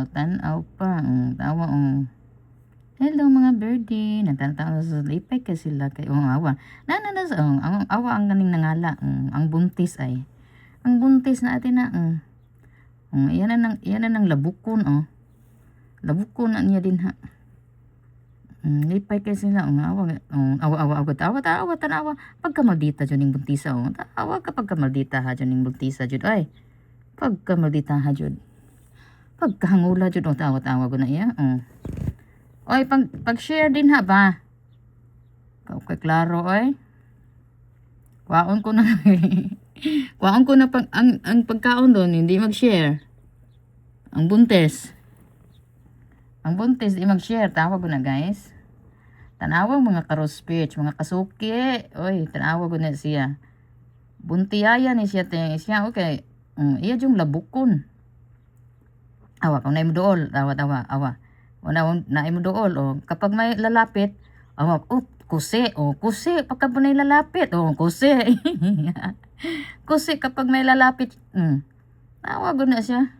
tanaw pa. Tawa, hello mga birdie. Natatawa sa lipay ka sila kay awa. Sa ang awa ang ganing nangala. Ang buntis ay. Ang buntis na atin na. Yan na ng labukon. Labukon na niya din ha. Lipay ka sila. Awa, tanawa. Pagka maldita dyan yung buntisa. Tawa ka pagka maldita ha dyan yung buntisa dyan. Ay, pagka maldita ha dyan. Pagkahangula dyan. Tawa ko na iya. Oy, pag-share din ha ba? Okay, klaro, oy. Kwaon ko na. Kwaon ko na ang pagkaon doon, hindi mag-share. Ang buntis. Di mag-share. Tawa ko na, guys. Tanawang mga karospich, mga kasuki. Oy, tanawa ko na siya. Buntiyaya ni siya. Siya, okay. Iya yung labukon. Awa, kung na mo dool. Awa. Na mo dool. Kapag may lalapit, kusi. Kusi. Pagka may lalapit. Kusi. Kusi kapag may lalapit. Tawag na siya.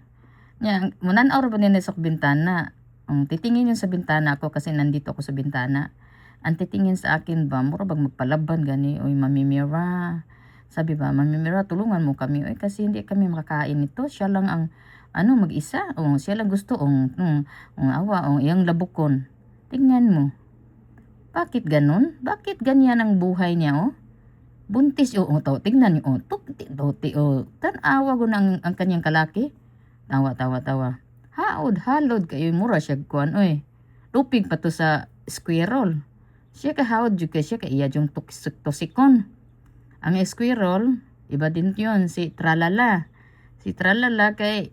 Mananaw ba nila sa bintana? Titingin yun sa bintana ako kasi nandito ako sa bintana. Ang titingin sa akin ba, mura bang magpalaban gani? Oy, Mami Mira. Sabi ba, Mami Mira, tulungan mo kami. Oy, kasi hindi kami makakain nito. Siya lang ang mag-isa. Siya lang gusto. Awa. Iyang labukon. Tingnan mo. Bakit ganun? Bakit ganyan ang buhay niya, Buntis, tingnan niyo, tanawa ko na ang kanyang kalaki. Tawa. Halod kayo, mura siya kuan, Tupig pa to sa squirrel. Siya kahawad juga siya, iya yung tosikon. Ang squirrel, iba din yun, si Tralala. Si Tralala kay,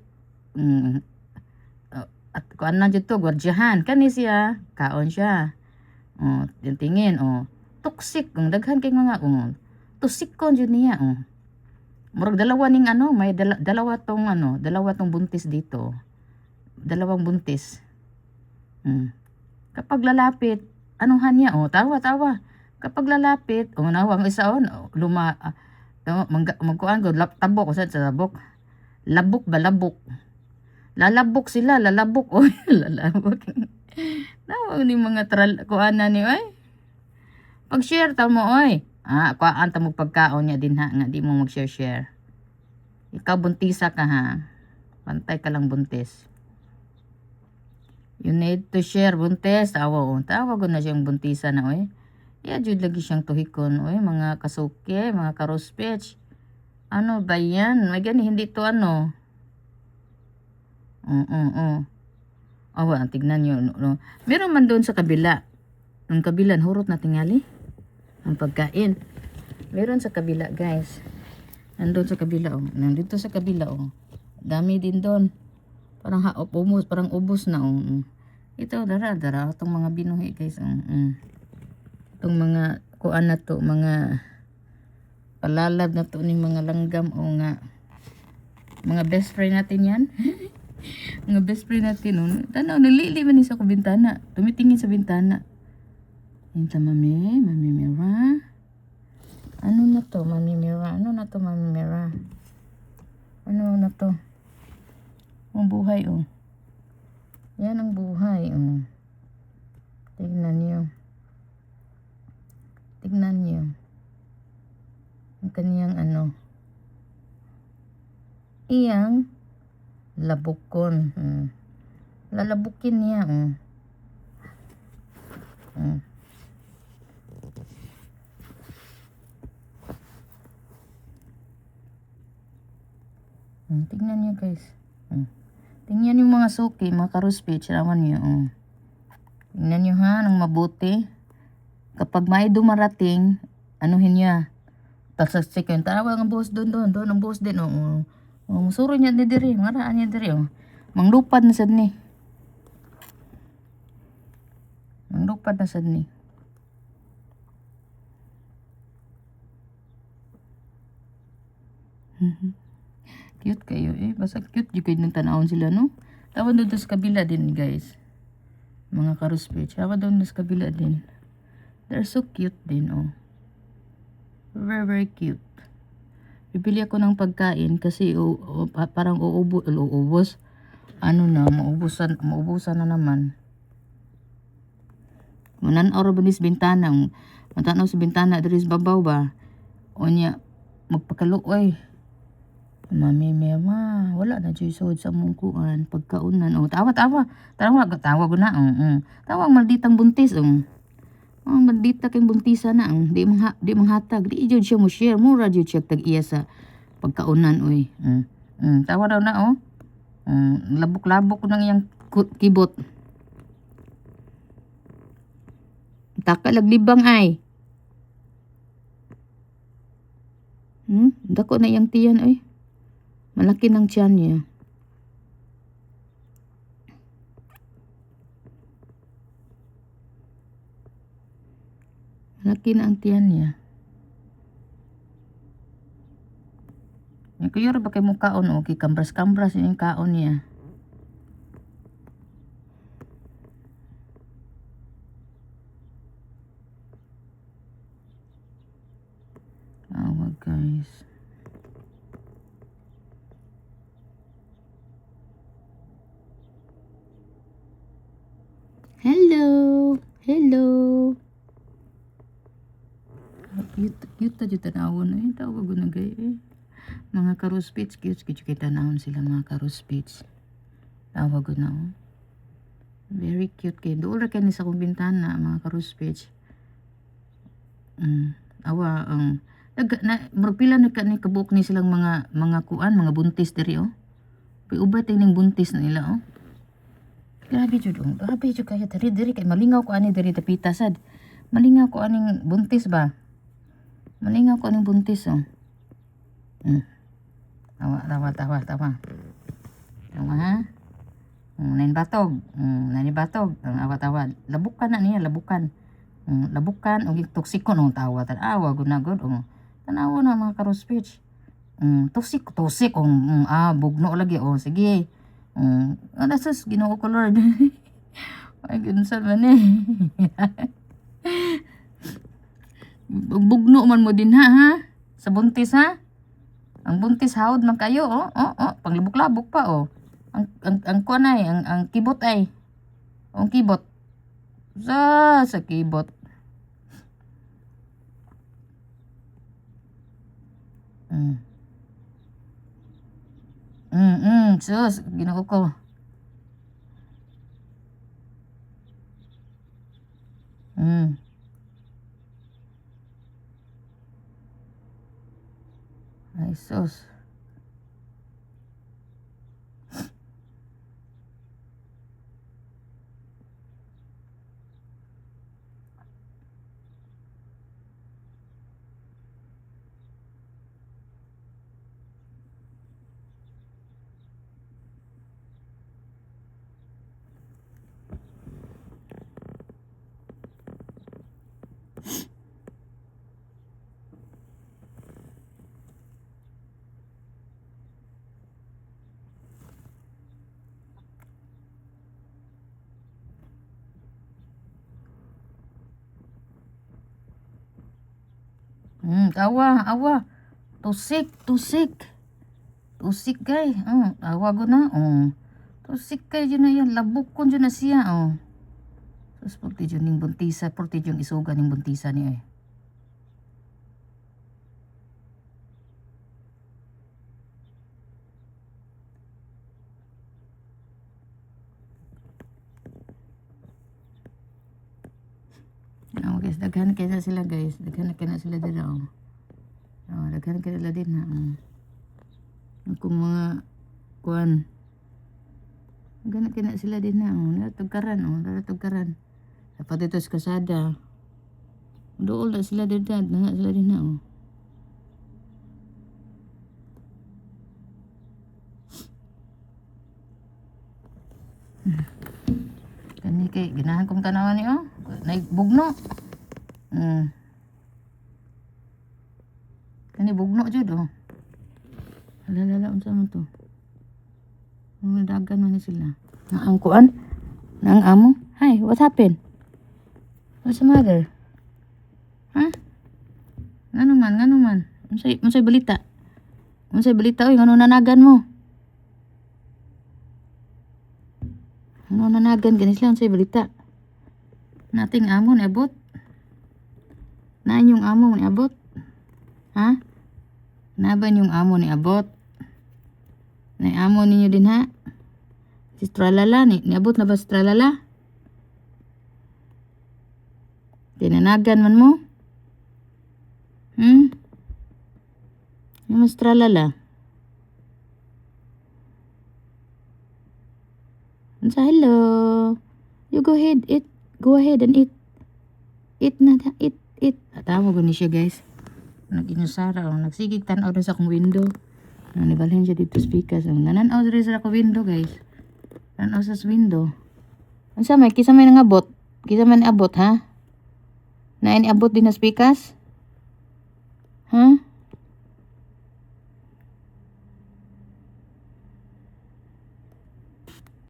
at kuan na dito, gwardiyahan. Kani siya, kaon siya. Tingin, toxic, daghan kay mga, tosikon yun niya, Murag dalawa ning may dalawa tong buntis dito. Dalawang buntis. Kapag lalapit, anuhan niya, tawa. Kapag lalapit, nawang isa, magkuan ko, tabok, sa tabok. Labok ba, labok? Lalabok sila, lalabok, lalabok. Nawang ni mga kuan na ni, pag-share ta mo, kuan ta mo pagkaon niya din ha, nga di mo mag-share. Ikaw buntisa ka ha. Pantay ka lang buntis. You need to share buntis. Tawa ko na siyang buntisa na, iya jud lagi siyang tuhikon, mga kasuke, mga karospech. Ano ba yan? May gani, hindi to tignan nyo. Meron man doon sa kabila. Ang kabila, hurot na tingali. Ang pagkain. Meron sa kabila, guys. Nandun sa kabila, Nandito sa kabila, Dami din doon. Parang parang ubos na, Ito, dara. Itong mga binuhi, guys, Itong mga, kuan na to, mga palalab na to ni mga langgam, nga. Mga best friend natin yan. Mga best friend natin, Tanaw, nalili man sa bintana. Tumitingin sa bintana. Hinta, Mami Mira. Ano na to, Mami Mira? Ano na to? Ang buhay, Yan ang buhay, Tignan niyo. Ang kaniyang iyang labukon. Lalabukin niya, Tingnan niyo, guys. Tingnan yung mga suki, mga karuspich, raman niyo. Tingnan niyo ha, ng mabuti. Kapag may dumarating, anuhin niya. Tasaksikin, tarawa ang boss doon, ang boss din, Suro niya ni diri, maraan niya diri, Manglupad na sad ni. Cute kayo, basta cute yung kayo ng tanawon sila, no? Tawa doon sa kabila din, guys. Mga karuspich, tawa doon sa kabila din. They're so cute din, Very, very cute. Bibili ako ng pagkain kasi parang uubos. Ano na, maubusan na naman. Mananaw ra banis bintana, matanaw sa bintana diri sa babaw ba. Unya magpakaluoy. Mami mema, wala na jud sud sa mong kuan pagkaunan. Oh, tawa. Tawa ko na. Tawag malditang buntis. Maldita kay buntisa na. Di manghatag. Di jud siya mo share. Mura jud siya tag iya sa pagkaunan oy. Tawa daw na oh. Labok-labok ko nang iyang kibot. Taka laglibang ay. Dako na iyang tiyan oy. Malaki ng tiyan niya. Malaki na ang tiyan niya. Kuya ba kay mo kaon o kay kambras-kambras yung kaon niya. Awag guys. Hello. Cute ta jud tanawon eh. Tawag ko na gay eh. Mga karuspits, cute kita tanawon sila mga karuspits. Tawag ko na oh. Very cute kay. Doon ra kay ni sa kong bintana mga karuspits. Awa pila na ka ni kabuk ni silang mga kuan, mga buntis diri oh. Piubat ning buntis na nila oh. Grabe jud oh. Grabe jud kaya diri kay malingaw ko ani diri tapita sad. Malingaw ko aning buntis ba? Malingaw ko aning buntis oh. Tawa ha. Nain batog. Tawa. Labukan na niya, labukan. Labukan og toksiko no tawa tanawa gud na gud tanawa na mga karuspits. Toksik bugno lagi sige. Sas Ginoo ko Lord. Ay ginsa man eh. Bugno man mo din ha sa buntis ha. Ang buntis hawd man kayo panglabok-labok pa ang kuan ay ang kibot ay ang kibot sa kibot. Sus Ginoo ko. Ay sus. Awa. Tusik kay. Awa ko na. Tusik kay dyan na yan. Labok ko dyan na siya. Tapos pagti dyan yung buntisa. Pagti dyan isugan yung buntisa niya eh. Guys, daghan kaya sila guys. Daghan kaya sila dito. Daghan kaya sila din ha. Kung mga kuan. Daghan kaya sila din ha. Naratugkaran. Dapat ito sa kasada. Dool na sila din ha. Daghan sila din ha. Kani kay ganahan kong tanawan ni naibugno. Kani bugno jud Lala unsa man to? Ang dagan man ni sila. Ang kuan? Nang amo? Hi, what happened? What's the matter? Ha? Ngano man? Unsay balita? Unsay balita oy ngano nanagan mo? Ano nanagan ganis lang sa balita. Nating amo ni abot. Na yung amo ni abot. Ha? Naban yung amo ni abot. Na amo ninyo din ha? Si Tralala ni abot na ba si Tralala? Tinanagan man mo? Yung mas Tralala. Sa hello. You go ahead, eat. Go ahead and eat. Eat na, eat. Tawag ko ni siya guys. Nag-inusara, nagsigig tanaw rin sa akong window. Nibalhin siya dito speakers. Nananaw rin sa akong window guys. Tanaw sa window. Ano sa may, kisa may nangabot? Kisa may nangabot ha? Na ini abot din na speakers? Ha?